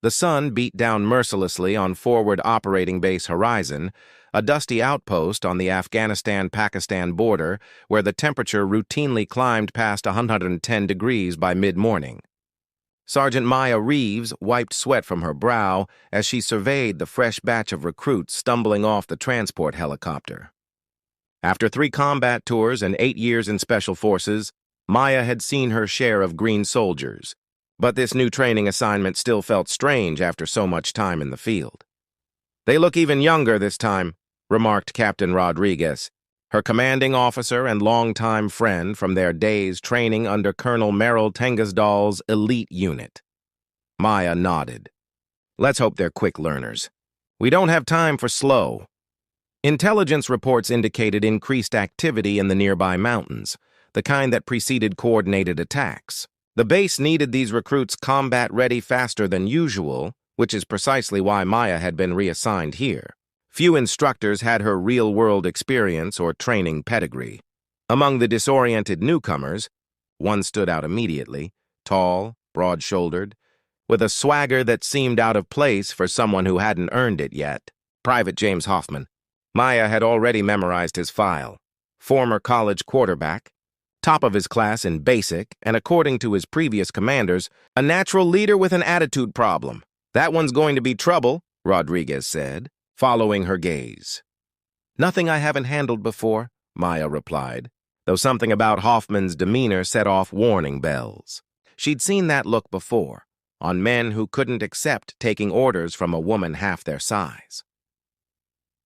The sun beat down mercilessly on forward operating base Horizon, a dusty outpost on the Afghanistan-Pakistan border where the temperature routinely climbed past 110 degrees by mid-morning. Sergeant Maya Reeves wiped sweat from her brow as she surveyed the fresh batch of recruits stumbling off the transport helicopter. After 3 combat tours and 8 years in Special Forces, Maya had seen her share of green soldiers, but this new training assignment still felt strange after so much time in the field. "They look even younger this time," remarked Captain Rodriguez, her commanding officer and longtime friend from their days training under Colonel Merrill Tengasdal's elite unit. Maya nodded. "Let's hope they're quick learners. We don't have time for slow." Intelligence reports indicated increased activity in the nearby mountains, the kind that preceded coordinated attacks. The base needed these recruits combat-ready faster than usual, which is precisely why Maya had been reassigned here. Few instructors had her real-world experience or training pedigree. Among the disoriented newcomers, one stood out immediately, tall, broad-shouldered, with a swagger that seemed out of place for someone who hadn't earned it yet. Private James Hoffman. Maya had already memorized his file. Former college quarterback, top of his class in basic, and according to his previous commanders, a natural leader with an attitude problem. "That one's going to be trouble," Rodriguez said, following her gaze. "Nothing I haven't handled before," Maya replied, though something about Hoffman's demeanor set off warning bells. She'd seen that look before, on men who couldn't accept taking orders from a woman half their size.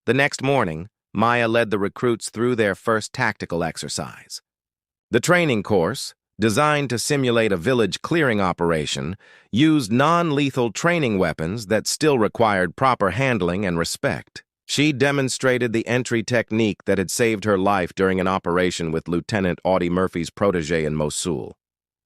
The next morning, Maya led the recruits through their first tactical exercise. The training course, designed to simulate a village clearing operation, used non-lethal training weapons that still required proper handling and respect. She demonstrated the entry technique that had saved her life during an operation with Lieutenant Audie Murphy's protege in Mosul.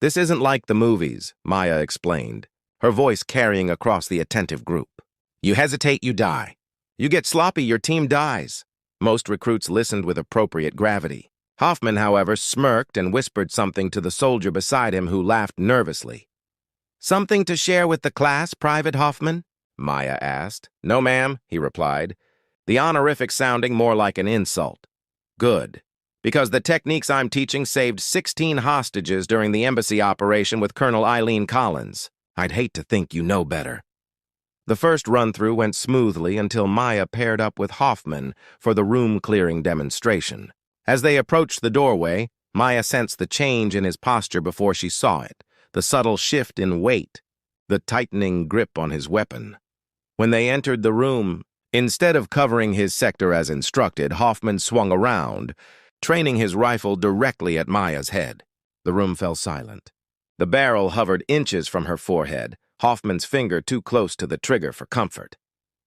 "This isn't like the movies," Maya explained, her voice carrying across the attentive group. "You hesitate, you die. You get sloppy, your team dies." Most recruits listened with appropriate gravity. Hoffman, however, smirked and whispered something to the soldier beside him who laughed nervously. "Something to share with the class, Private Hoffman?" Maya asked. "No, ma'am," he replied, the honorific sounding more like an insult. "Good, because the techniques I'm teaching saved 16 hostages during the embassy operation with Colonel Eileen Collins. I'd hate to think you know better." The first run-through went smoothly until Maya paired up with Hoffman for the room-clearing demonstration. As they approached the doorway, Maya sensed the change in his posture before she saw it, the subtle shift in weight, the tightening grip on his weapon. When they entered the room, instead of covering his sector as instructed, Hoffman swung around, training his rifle directly at Maya's head. The room fell silent. The barrel hovered inches from her forehead, Hoffman's finger too close to the trigger for comfort.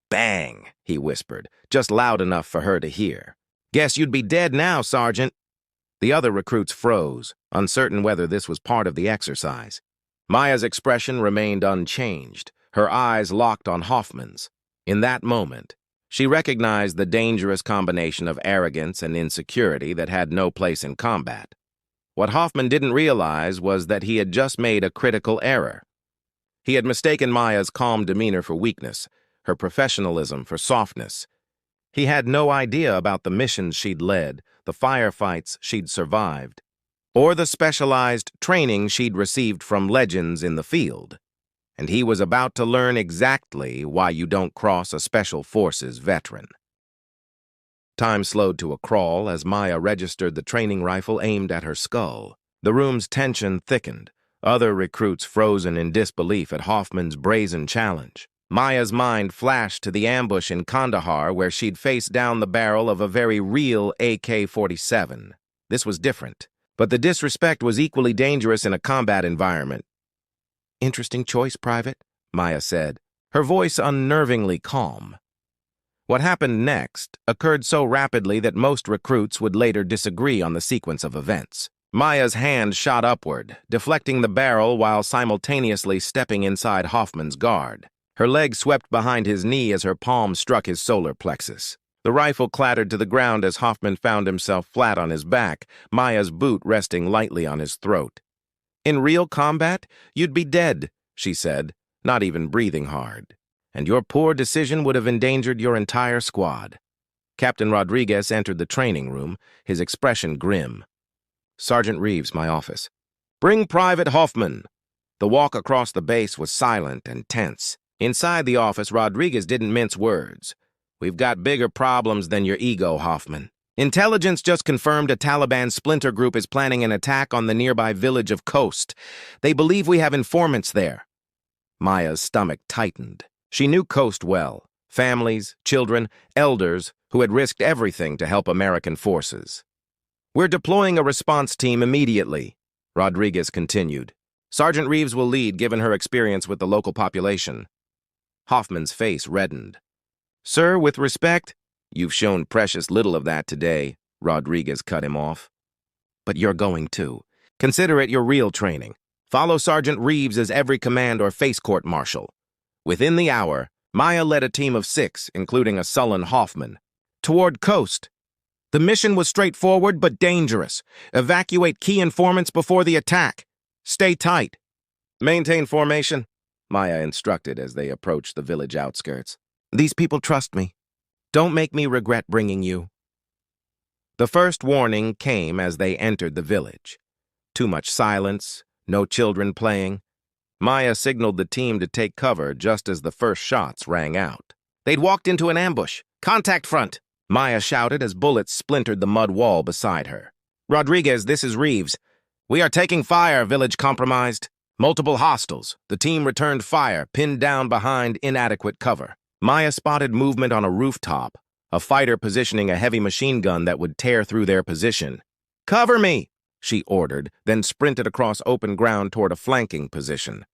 "Bang," he whispered, just loud enough for her to hear. "Guess you'd be dead now, Sergeant." The other recruits froze, uncertain whether this was part of the exercise. Maya's expression remained unchanged, her eyes locked on Hoffman's. In that moment, she recognized the dangerous combination of arrogance and insecurity that had no place in combat. What Hoffman didn't realize was that he had just made a critical error. He had mistaken Maya's calm demeanor for weakness, her professionalism for softness. He had no idea about the missions she'd led, the firefights she'd survived, or the specialized training she'd received from legends in the field. And he was about to learn exactly why you don't cross a Special Forces veteran. Time slowed to a crawl as Maya registered the training rifle aimed at her skull. The room's tension thickened, other recruits frozen in disbelief at Hoffman's brazen challenge. Maya's mind flashed to the ambush in Kandahar where she'd faced down the barrel of a very real AK-47. This was different, but the disrespect was equally dangerous in a combat environment. "Interesting choice, Private," Maya said, her voice unnervingly calm. What happened next occurred so rapidly that most recruits would later disagree on the sequence of events. Maya's hand shot upward, deflecting the barrel while simultaneously stepping inside Hoffman's guard. Her leg swept behind his knee as her palm struck his solar plexus. The rifle clattered to the ground as Hoffman found himself flat on his back, Maya's boot resting lightly on his throat. "In real combat, you'd be dead," she said, not even breathing hard. And your poor decision would have endangered your entire squad. Captain Rodriguez entered the training room, his expression grim. Sergeant Reeves, my office. Bring Private Hoffman. The walk across the base was silent and tense. Inside the office, Rodriguez didn't mince words. We've got bigger problems than your ego, Hoffman. Intelligence just confirmed a Taliban splinter group is planning an attack on the nearby village of Khost. They believe we have informants there. Maya's stomach tightened. She knew Khost well. Families, children, elders who had risked everything to help American forces. We're deploying a response team immediately, Rodriguez continued. Sergeant Reeves will lead given her experience with the local population. Hoffman's face reddened. Sir, with respect, you've shown precious little of that today, Rodriguez cut him off. But you're going to. Consider it your real training. Follow Sergeant Reeves as every command or face court-martial. Within the hour, Maya led a team of 6, including a sullen Hoffman, toward Khost. The mission was straightforward but dangerous. Evacuate key informants before the attack. Stay tight. Maintain formation, Maya instructed as they approached the village outskirts. These people trust me. Don't make me regret bringing you. The first warning came as they entered the village. Too much silence, no children playing. Maya signaled the team to take cover just as the first shots rang out. They'd walked into an ambush. Contact front, Maya shouted as bullets splintered the mud wall beside her. Rodriguez, this is Reeves. We are taking fire, village compromised. Multiple hostiles. The team returned fire, pinned down behind inadequate cover. Maya spotted movement on a rooftop, a fighter positioning a heavy machine gun that would tear through their position. Cover me, she ordered, then sprinted across open ground toward a flanking position.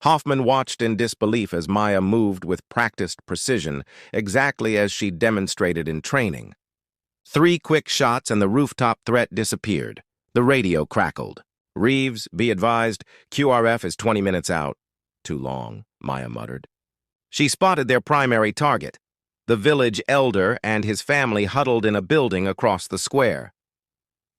Hoffman watched in disbelief as Maya moved with practiced precision, exactly as she demonstrated in training. 3 quick shots and the rooftop threat disappeared. The radio crackled. Reeves, be advised, QRF is 20 minutes out. Too long, Maya muttered. She spotted their primary target, the village elder and his family huddled in a building across the square.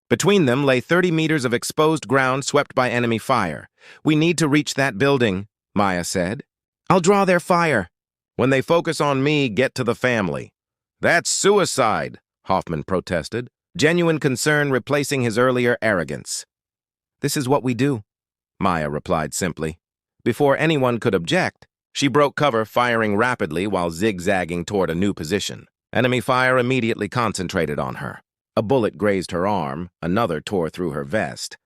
Between them lay 30 meters of exposed ground swept by enemy fire. We need to reach that building, Maya said. I'll draw their fire. When they focus on me, get to the family. That's suicide, Hoffman protested, genuine concern replacing his earlier arrogance. This is what we do, Maya replied simply. Before anyone could object, she broke cover, firing rapidly while zigzagging toward a new position. Enemy fire immediately concentrated on her. A bullet grazed her arm, another tore through her vest.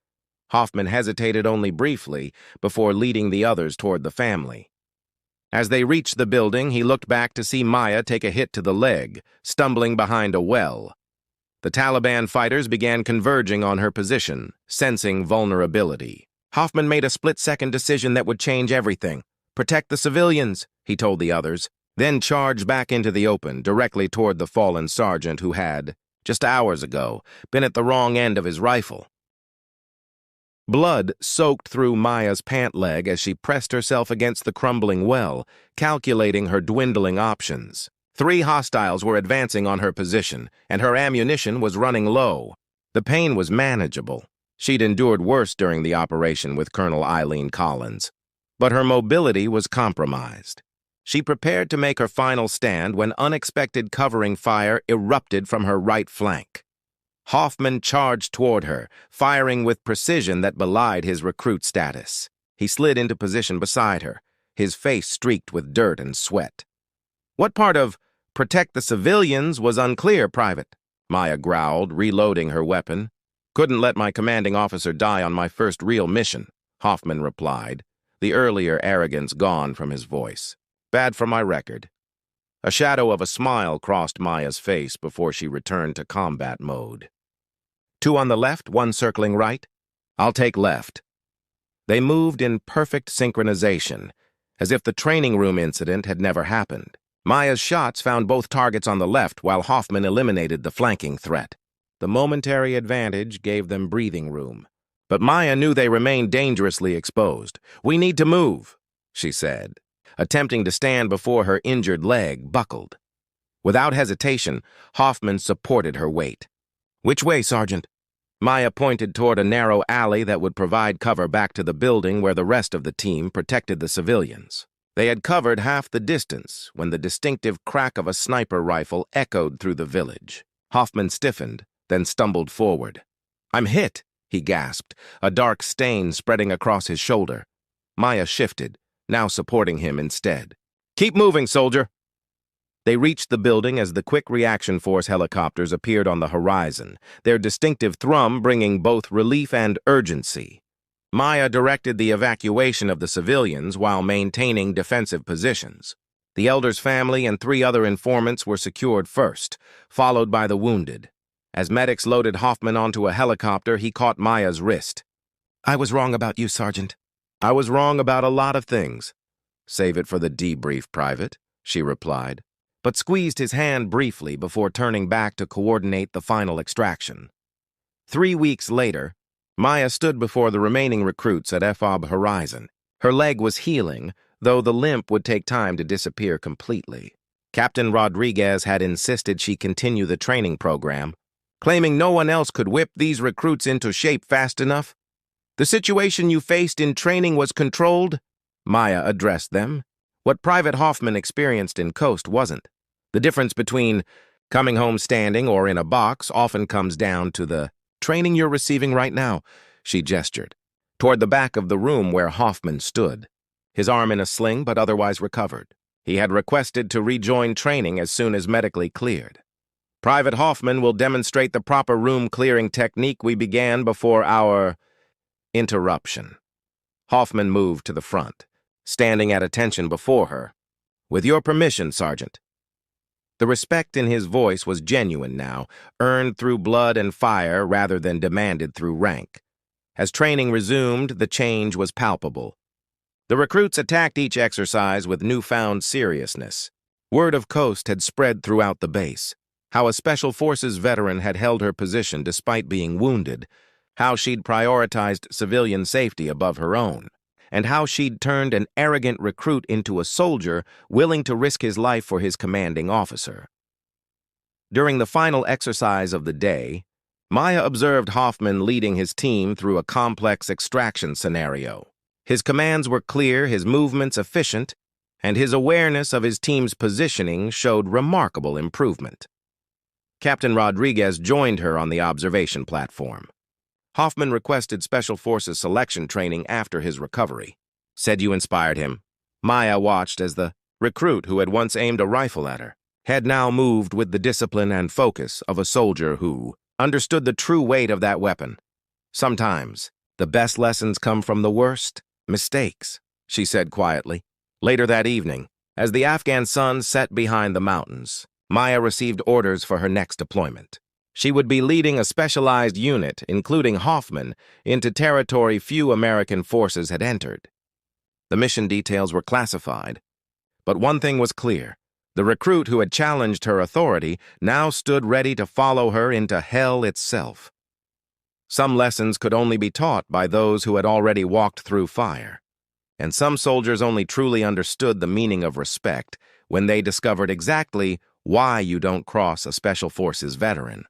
Hoffman hesitated only briefly before leading the others toward the family. As they reached the building, he looked back to see Maya take a hit to the leg, stumbling behind a well. The Taliban fighters began converging on her position, sensing vulnerability. Hoffman made a split-second decision that would change everything. Protect the civilians, he told the others, then charged back into the open, directly toward the fallen sergeant who had, just hours ago, been at the wrong end of his rifle. Blood soaked through Maya's pant leg as she pressed herself against the crumbling well, calculating her dwindling options. 3 hostiles were advancing on her position, and her ammunition was running low. The pain was manageable. She'd endured worse during the operation with Colonel Eileen Collins. But her mobility was compromised. She prepared to make her final stand when unexpected covering fire erupted from her right flank. Hoffman charged toward her, firing with precision that belied his recruit status. He slid into position beside her, his face streaked with dirt and sweat. What part of protect the civilians was unclear, Private, Maya growled, reloading her weapon. Couldn't let my commanding officer die on my first real mission, Hoffman replied, the earlier arrogance gone from his voice. Bad for my record. A shadow of a smile crossed Maya's face before she returned to combat mode. 2 on the left, 1 circling right. I'll take left. They moved in perfect synchronization, as if the training room incident had never happened. Maya's shots found both targets on the left while Hoffman eliminated the flanking threat. The momentary advantage gave them breathing room. But Maya knew they remained dangerously exposed. We need to move, she said. Attempting to stand before her injured leg buckled. Without hesitation, Hoffman supported her weight. Which way, Sergeant? Maya pointed toward a narrow alley that would provide cover back to the building where the rest of the team protected the civilians. They had covered half the distance when the distinctive crack of a sniper rifle echoed through the village. Hoffman stiffened, then stumbled forward. "I'm hit," he gasped, a dark stain spreading across his shoulder. Maya shifted, now supporting him instead. "Keep moving, soldier." They reached the building as the Quick Reaction Force helicopters appeared on the horizon, their distinctive thrum bringing both relief and urgency. Maya directed the evacuation of the civilians while maintaining defensive positions. The elder's family and 3 other informants were secured first, followed by the wounded. As medics loaded Hoffman onto a helicopter, he caught Maya's wrist. "I was wrong about you, Sergeant." "I was wrong about a lot of things." "Save it for the debrief, Private," she replied, but squeezed his hand briefly before turning back to coordinate the final extraction. 3 weeks later, Maya stood before the remaining recruits at FOB Horizon. Her leg was healing, though the limp would take time to disappear completely. Captain Rodriguez had insisted she continue the training program, claiming no one else could whip these recruits into shape fast enough. "The situation you faced in training was controlled," Maya addressed them. What Private Hoffman experienced in Coast wasn't. The difference between coming home standing or in a box often comes down to the training you're receiving right now, she gestured, toward the back of the room where Hoffman stood, his arm in a sling but otherwise recovered. He had requested to rejoin training as soon as medically cleared. "Private Hoffman will demonstrate the proper room clearing technique we began before our interruption." Hoffman moved to the front, standing at attention before her. "With your permission, Sergeant." The respect in his voice was genuine now, earned through blood and fire rather than demanded through rank. As training resumed, the change was palpable. The recruits attacked each exercise with newfound seriousness. Word of Coast had spread throughout the base, how a Special Forces veteran had held her position despite being wounded, how she'd prioritized civilian safety above her own, and how she'd turned an arrogant recruit into a soldier willing to risk his life for his commanding officer. During the final exercise of the day, Maya observed Hoffman leading his team through a complex extraction scenario. His commands were clear, his movements efficient, and his awareness of his team's positioning showed remarkable improvement. Captain Rodriguez joined her on the observation platform. Hoffman requested Special Forces selection training after his recovery. "Said you inspired him." Maya watched as the recruit who had once aimed a rifle at her had now moved with the discipline and focus of a soldier who understood the true weight of that weapon. "Sometimes, the best lessons come from the worst mistakes," she said quietly. Later that evening, as the Afghan sun set behind the mountains, Maya received orders for her next deployment. She would be leading a specialized unit, including Hoffman, into territory few American forces had entered. The mission details were classified, but one thing was clear. The recruit who had challenged her authority now stood ready to follow her into hell itself. Some lessons could only be taught by those who had already walked through fire, and some soldiers only truly understood the meaning of respect when they discovered exactly why you don't cross a Special Forces veteran.